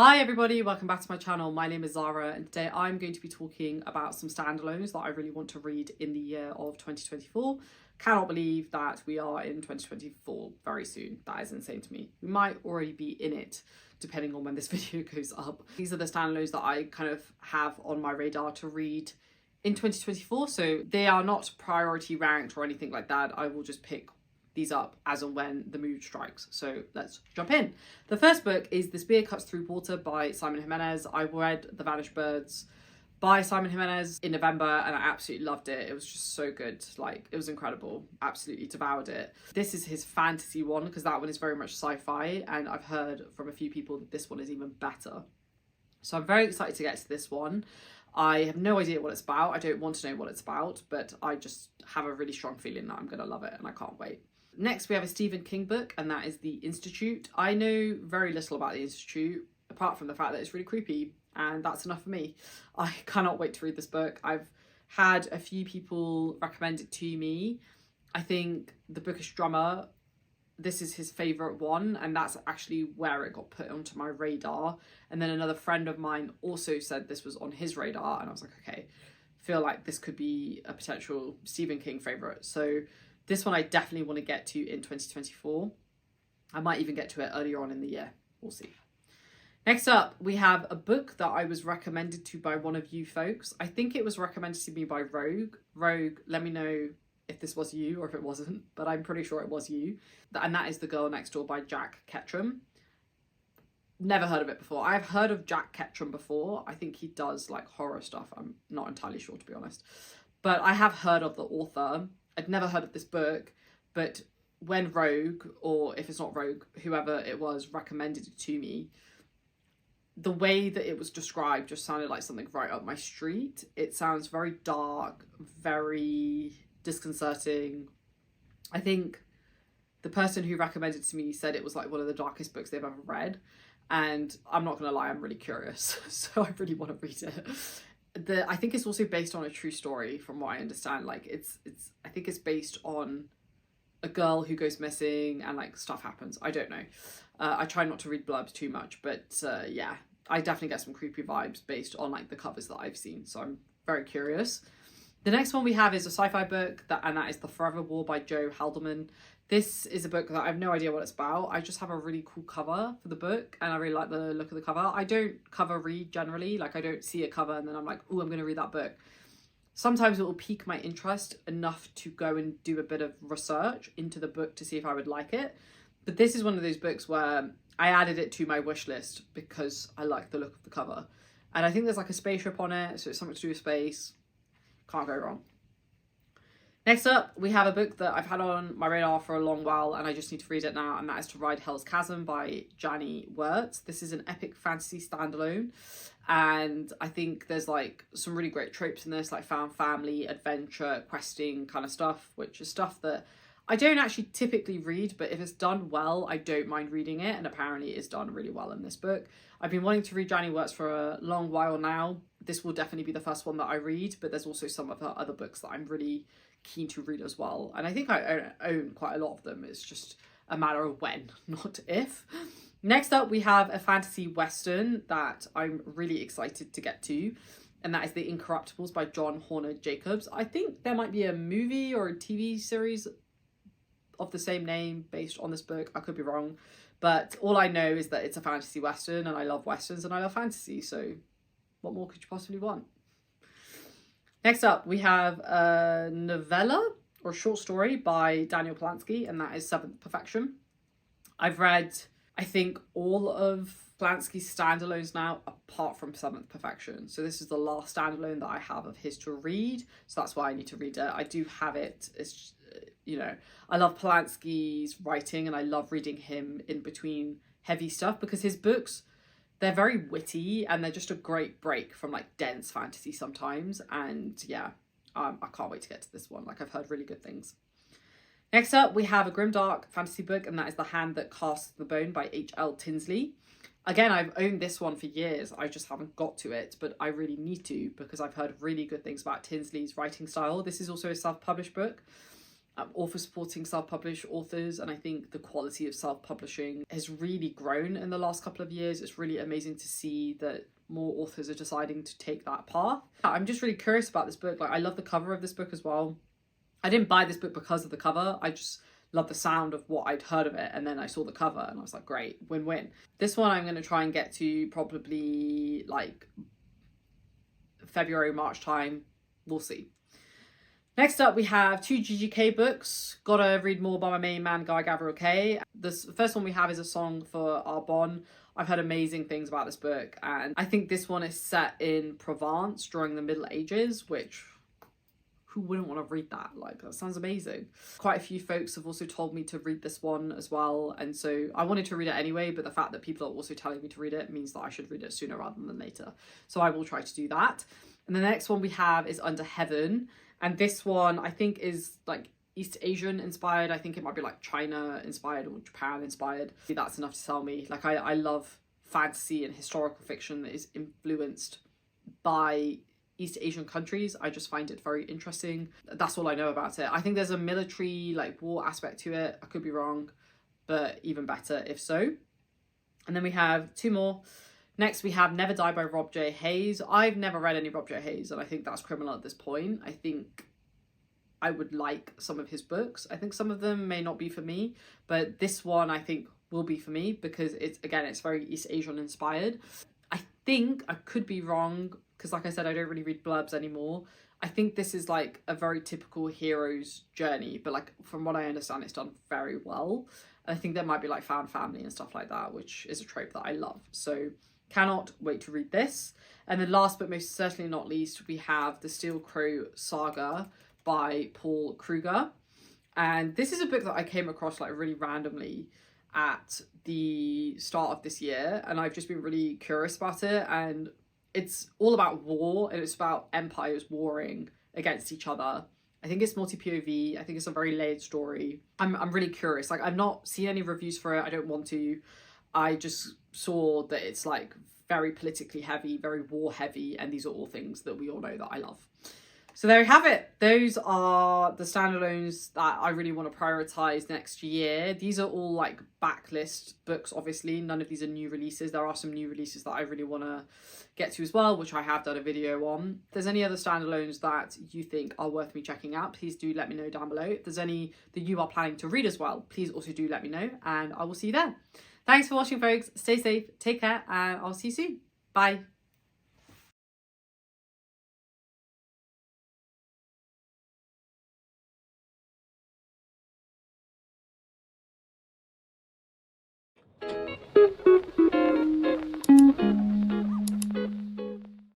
Hi everybody, welcome back to my channel. My name is Zara and today I'm going to be talking about some standalones that I really want to read in the year of 2024. Cannot believe that we are in 2024 very soon. That is insane to me. We might already be in it depending on when this video goes up. These are the standalones that I kind of have on my radar to read in 2024. So they are not priority ranked or anything like that. I will just pick these up as and when the mood strikes. So let's jump in. The first book is The Spear Cuts Through Water by Simon Jimenez. I read The Vanished Birds by Simon Jimenez in November and I absolutely loved it. It was just so good. Like, it was incredible. Absolutely devoured it. This is his fantasy one because that one is very much sci-fi, and I've heard from a few people that this one is even better. So I'm very excited to get to this one. I have no idea what it's about. I don't want to know what it's about, but I just have a really strong feeling that I'm going to love it and I can't wait. Next, we have a Stephen King book, and that is The Institute. I know very little about The Institute, apart from the fact that it's really creepy, and that's enough for me. I cannot wait to read this book. I've had a few people recommend it to me. I think The Bookish Drummer, this is his favourite one, and that's actually where it got put onto my radar. And then another friend of mine also said this was on his radar, and I was like, okay, feel like this could be a potential Stephen King favourite. So this one I definitely want to get to in 2024. I might even get to it earlier on in the year. We'll see. Next up, we have a book that I was recommended to by one of you folks. I think it was recommended to me by Rogue. Rogue, let me know if this was you or if it wasn't, but I'm pretty sure it was you. And that is The Girl Next Door by Jack Ketchum. Never heard of it before. I've heard of Jack Ketchum before. I think he does like horror stuff. I'm not entirely sure, to be honest. But I have heard of the author. I'd never heard of this book, but when Rogue, or if it's not Rogue, whoever it was, recommended it to me, the way that it was described just sounded like something right up my street. It sounds very dark, very disconcerting. I think the person who recommended it to me said it was like one of the darkest books they've ever read, and I'm not gonna lie, I'm really curious, so I really want to read it. I think it's also based on a true story, from what I understand. Like I think it's based on a girl who goes missing and like stuff happens. I don't know. I try not to read blurbs too much, but yeah, I definitely get some creepy vibes based on like the covers that I've seen. So I'm very curious. The next one we have is a sci-fi book, and that is The Forever War by Joe Haldeman. This is a book that I have no idea what it's about. I just have a really cool cover for the book and I really like the look of the cover. I don't cover read generally. Like, I don't see a cover and then I'm like, oh, I'm going to read that book. Sometimes it will pique my interest enough to go and do a bit of research into the book to see if I would like it. But this is one of those books where I added it to my wish list because I like the look of the cover. And I think there's like a spaceship on it, so it's something to do with space. Can't go wrong. Next up, we have a book that I've had on my radar for a long while and I just need to read it now, and that is To Ride Hell's Chasm by Jani Wirtz. This is an epic fantasy standalone, and I think there's like some really great tropes in this, like found family, adventure, questing kind of stuff, which is stuff that I don't actually typically read, but if it's done well, I don't mind reading it, and apparently it's done really well in this book. I've been wanting to read Jani Wirtz for a long while now. This will definitely be the first one that I read, but there's also some of her other books that I'm really keen to read as well, and I think I own quite a lot of them. It's just a matter of when, not if. Next up, we have a fantasy western that I'm really excited to get to, and that is The Incorruptibles by John Horner Jacobs. I think there might be a movie or a TV series of the same name based on this book. I could be wrong, but all I know is that it's a fantasy western, and I love westerns and I love fantasy, so what more could you possibly want? Next up, we have a novella or short story by Daniel Polanski, and that is Seventh Perfection. I've read, I think, all of Polanski's standalones now, apart from Seventh Perfection. So this is the last standalone that I have of his to read, so that's why I need to read it. I do have it. It's just, you know, I love Polanski's writing and I love reading him in between heavy stuff because his books, they're very witty and they're just a great break from like dense fantasy sometimes. And yeah, I can't wait to get to this one. Like, I've heard really good things. Next up, we have a Grimdark fantasy book, and that is The Hand That Casts the Bone by H.L. Tinsley. Again, I've owned this one for years. I just haven't got to it, but I really need to because I've heard really good things about Tinsley's writing style. This is also a self-published book. all for supporting self-published authors, and I think the quality of self-publishing has really grown in the last couple of years. It's really amazing to see that more authors are deciding to take that path. I'm just really curious about this book. Like, I love the cover of this book as well. I didn't buy this book because of the cover. I just love the sound of what I'd heard of it, and then I saw the cover and I was like, great, win-win. This one I'm going to try and get to probably like February, March time. We'll see. Next up, we have 2 GGK books. Gotta read more by my main man, Gavriel Kay. The first one we have is A Song for Arbonne. I've heard amazing things about this book, and I think this one is set in Provence during the Middle Ages, which, who wouldn't want to read that? Like, that sounds amazing. Quite a few folks have also told me to read this one as well, and so I wanted to read it anyway, but the fact that people are also telling me to read it means that I should read it sooner rather than later. So I will try to do that. And the next one we have is Under Heaven. And this one, I think, is like East Asian inspired. I think it might be like China inspired or Japan inspired. That's enough to tell me. Like, I love fantasy and historical fiction that is influenced by East Asian countries. I just find it very interesting. That's all I know about it. I think there's a military, like, war aspect to it. I could be wrong, but even better if so. And then we have 2 more. Next, we have Never Die by Rob J. Hayes. I've never read any Rob J. Hayes, and I think that's criminal at this point. I think I would like some of his books. I think some of them may not be for me, but this one I think will be for me because it's very East Asian inspired. I think, I could be wrong, because like I said, I don't really read blurbs anymore. I think this is like a very typical hero's journey, but like from what I understand, it's done very well. And I think there might be like found family and stuff like that, which is a trope that I love. So cannot wait to read this. And then last but most certainly not least, we have The Steel Crow Saga by Paul Kruger. And this is a book that I came across like really randomly at the start of this year, and I've just been really curious about it. And it's all about war, and it's about empires warring against each other. I think it's multi-POV. I think it's a very layered story. I'm really curious. Like, I've not seen any reviews for it. I don't want to. I just saw that it's like very politically heavy, very war heavy, and these are all things that we all know that I love. So there you have it. Those are the standalones that I really want to prioritize next year. These are all like backlist books, obviously. None of these are new releases. There are some new releases that I really want to get to as well, which I have done a video on. If there's any other standalones that you think are worth me checking out, please do let me know down below. If there's any that you are planning to read as well, please also do let me know, and I will see you there. Thanks for watching, folks. Stay safe, take care, and I'll see you soon. Bye.